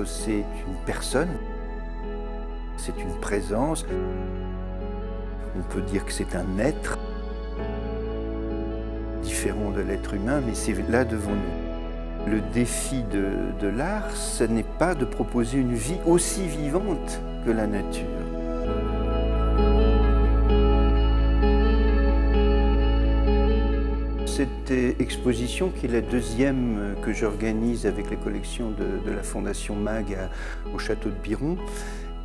c'est une personne, c'est une présence. On peut dire que c'est un être différent de l'être humain, mais c'est là devant nous. Le défi de l'art, ce n'est pas de proposer une vie aussi vivante que la nature. Cette exposition, qui est la deuxième que j'organise avec les collections de la Fondation MAG au château de Biron,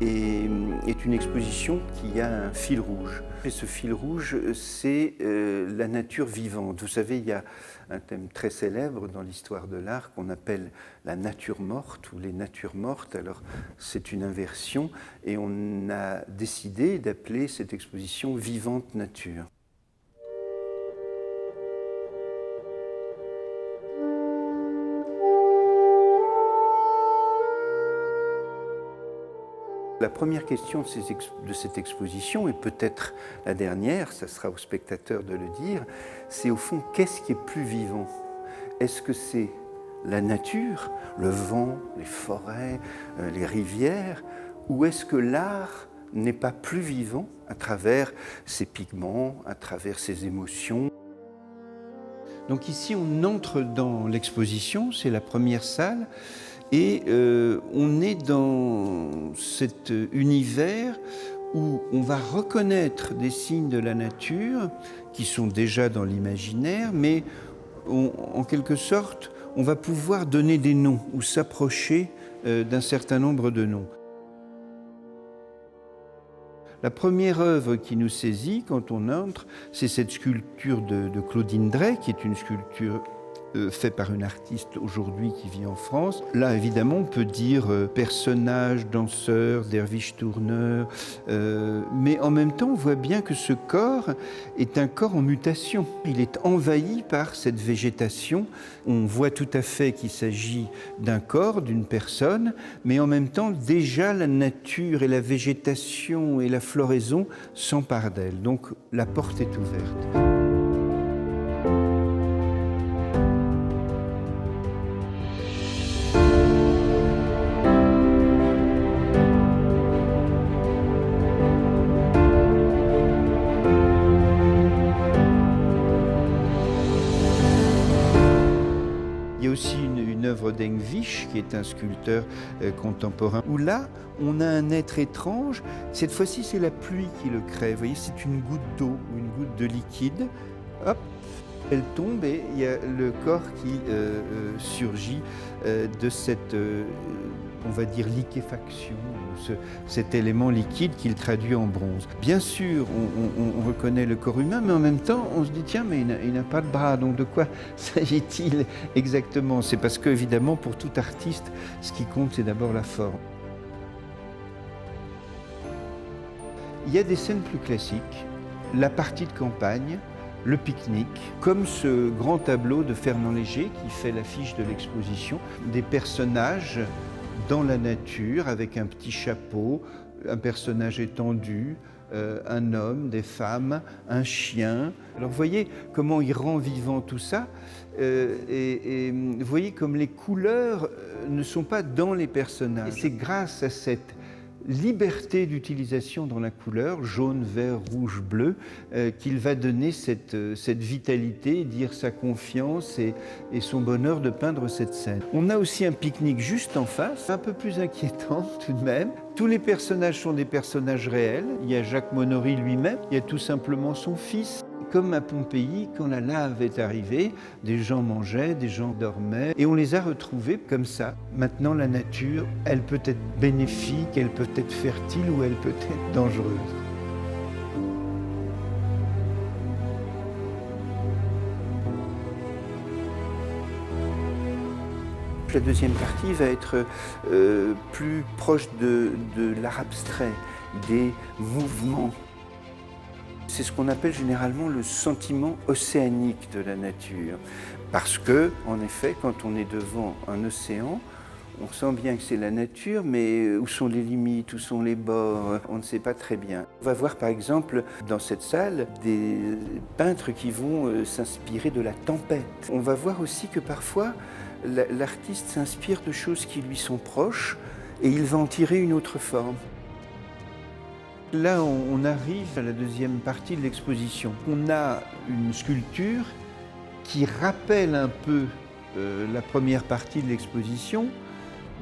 est une exposition qui a un fil rouge. Et ce fil rouge, c'est la nature vivante. Vous savez, il y a un thème très célèbre dans l'histoire de l'art qu'on appelle la nature morte ou les natures mortes. Alors, c'est une inversion et on a décidé d'appeler cette exposition Vivante Nature. La première question de cette exposition, et peut-être la dernière, ça sera aux spectateurs de le dire, c'est au fond, qu'est-ce qui est plus vivant? Est-ce que c'est la nature, le vent, les forêts, les rivières, ou est-ce que l'art n'est pas plus vivant à travers ses pigments, à travers ses émotions? Donc ici, on entre dans l'exposition, c'est la première salle, et on est dans cet univers où on va reconnaître des signes de la nature qui sont déjà dans l'imaginaire, mais en quelque sorte, on va pouvoir donner des noms ou s'approcher d'un certain nombre de noms. La première œuvre qui nous saisit quand on entre, c'est cette sculpture de Claudine Drey, qui est une sculpture fait par une artiste aujourd'hui qui vit en France. Là, évidemment, on peut dire personnage, danseur, derviche tourneur, mais en même temps, on voit bien que ce corps est un corps en mutation. Il est envahi par cette végétation. On voit tout à fait qu'il s'agit d'un corps, d'une personne, mais en même temps, déjà, la nature et la végétation et la floraison s'emparent d'elle. Donc, la porte est ouverte. Il y a aussi une œuvre d'Engwisch, qui est un sculpteur contemporain, où là, on a un être étrange. Cette fois-ci, c'est la pluie qui le crée. Vous voyez, c'est une goutte d'eau ou une goutte de liquide. Hop, elle tombe et il y a le corps qui surgit de cette, on va dire, liquéfaction, cet élément liquide qu'il traduit en bronze. Bien sûr, on reconnaît le corps humain, mais en même temps, on se dit, tiens, mais il n'a pas de bras, donc de quoi s'agit-il exactement? C'est parce que, évidemment, pour tout artiste, ce qui compte, c'est d'abord la forme. Il y a des scènes plus classiques, la partie de campagne, le pique-nique, comme ce grand tableau de Fernand Léger qui fait l'affiche de l'exposition, des personnages dans la nature avec un petit chapeau, un personnage étendu, un homme, des femmes, un chien. Alors vous voyez comment il rend vivant tout ça et vous voyez comme les couleurs ne sont pas dans les personnages. Et c'est grâce à cette liberté d'utilisation dans la couleur, jaune, vert, rouge, bleu, qu'il va donner cette vitalité, dire sa confiance et son bonheur de peindre cette scène. On a aussi un pique-nique juste en face, un peu plus inquiétant tout de même. Tous les personnages sont des personnages réels. Il y a Jacques Monory lui-même, il y a tout simplement son fils. Comme à Pompéi, quand la lave est arrivée, des gens mangeaient, des gens dormaient, et on les a retrouvés comme ça. Maintenant, la nature, elle peut être bénéfique, elle peut être fertile ou elle peut être dangereuse. La deuxième partie va être plus proche de l'art abstrait, des mouvements. C'est ce qu'on appelle généralement le sentiment océanique de la nature. Parce que, en effet, quand on est devant un océan, on sent bien que c'est la nature, mais où sont les limites, où sont les bords, on ne sait pas très bien. On va voir par exemple dans cette salle des peintres qui vont s'inspirer de la tempête. On va voir aussi que parfois l'artiste s'inspire de choses qui lui sont proches et il va en tirer une autre forme. Là, on arrive à la deuxième partie de l'exposition. On a une sculpture qui rappelle un peu la première partie de l'exposition,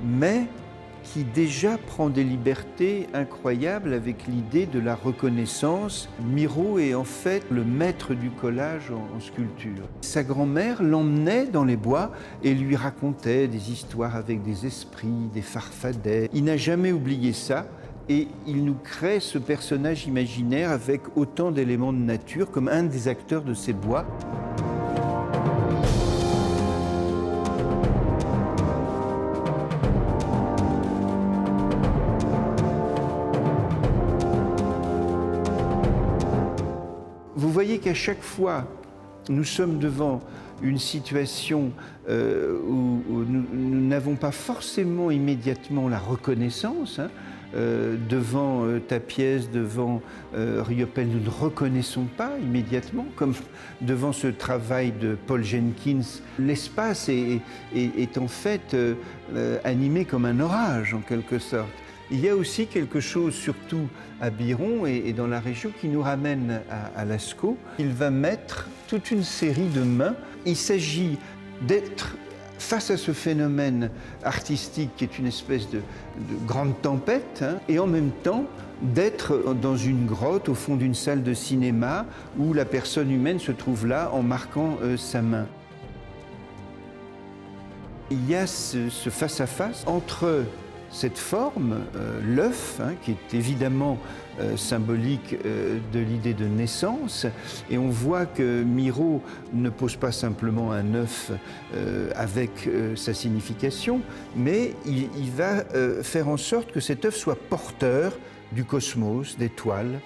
mais qui déjà prend des libertés incroyables avec l'idée de la reconnaissance. Miro est en fait le maître du collage en sculpture. Sa grand-mère l'emmenait dans les bois et lui racontait des histoires avec des esprits, des farfadets. Il n'a jamais oublié ça et il nous crée ce personnage imaginaire avec autant d'éléments de nature comme un des acteurs de ces bois. Vous voyez qu'à chaque fois, nous sommes devant une situation où nous n'avons pas forcément immédiatement la reconnaissance. Devant ta pièce, devant Riopelle, nous ne reconnaissons pas immédiatement, comme devant ce travail de Paul Jenkins. L'espace est en fait animé comme un orage, en quelque sorte. Il y a aussi quelque chose, surtout à Biron et dans la région, qui nous ramène à Lascaux. Il va mettre toute une série de mains. Il s'agit d'être face à ce phénomène artistique qui est une espèce de grande tempête, et en même temps d'être dans une grotte au fond d'une salle de cinéma où la personne humaine se trouve là en marquant sa main. Il y a ce face-à-face entre cette forme, l'œuf, qui est évidemment symbolique de l'idée de naissance, et on voit que Miro ne pose pas simplement un œuf avec sa signification, mais il va faire en sorte que cet œuf soit porteur du cosmos, d'étoiles,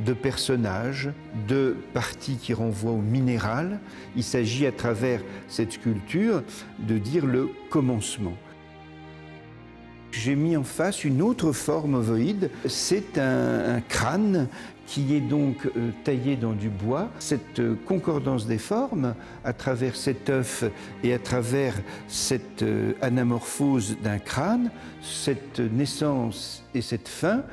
de personnages, de parties qui renvoient au minéral. Il s'agit à travers cette sculpture de dire le commencement. J'ai mis en face une autre forme ovoïde, c'est un crâne qui est donc taillé dans du bois. Cette concordance des formes, à travers cet œuf et à travers cette anamorphose d'un crâne, cette naissance et cette fin,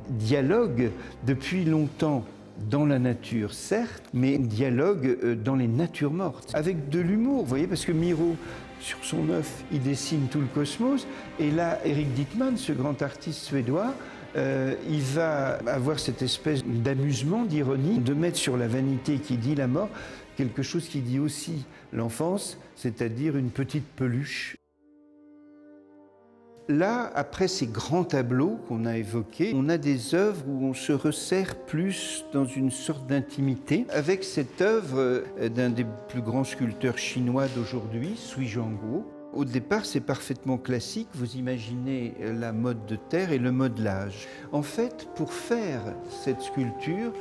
dialoguent depuis longtemps dans la nature, certes, mais dialogue dans les natures mortes, avec de l'humour, vous voyez, parce que Miro, sur son œuf, il dessine tout le cosmos, et là, Eric Dickman, ce grand artiste suédois, il va avoir cette espèce d'amusement, d'ironie, de mettre sur la vanité qui dit la mort, quelque chose qui dit aussi l'enfance, c'est-à-dire une petite peluche. Là, après ces grands tableaux qu'on a évoqués, on a des œuvres où on se resserre plus dans une sorte d'intimité. Avec cette œuvre d'un des plus grands sculpteurs chinois d'aujourd'hui, Sui Zhangguo. Au départ, c'est parfaitement classique. Vous imaginez la mode de terre et le modelage. En fait, pour faire cette sculpture,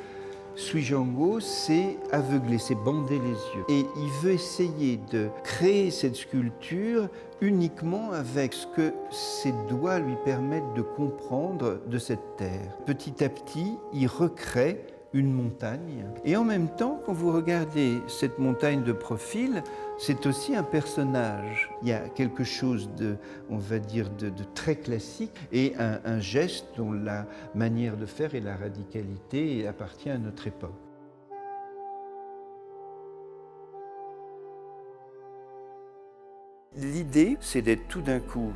Sui Zhangguo s'est aveuglé, s'est bandé les yeux. Et il veut essayer de créer cette sculpture uniquement avec ce que ses doigts lui permettent de comprendre de cette terre. Petit à petit, il recrée une montagne. Et en même temps, quand vous regardez cette montagne de profil, c'est aussi un personnage. Il y a quelque chose de, on va dire, de très classique et un geste dont la manière de faire et la radicalité appartient à notre époque. L'idée, c'est d'être tout d'un coup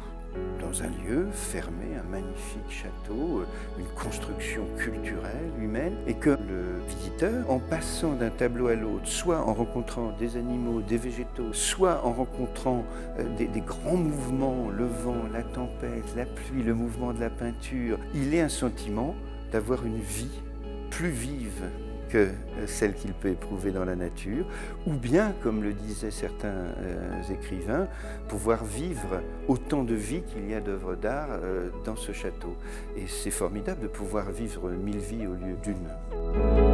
dans un lieu fermé, un magnifique château, une construction culturelle, humaine, et que le visiteur, en passant d'un tableau à l'autre, soit en rencontrant des animaux, des végétaux, soit en rencontrant des grands mouvements, le vent, la tempête, la pluie, le mouvement de la peinture, il ait un sentiment d'avoir une vie plus vive que celle qu'il peut éprouver dans la nature, ou bien, comme le disaient certains écrivains, pouvoir vivre autant de vie qu'il y a d'œuvres d'art dans ce château. Et c'est formidable de pouvoir vivre 1000 vies au lieu d'une.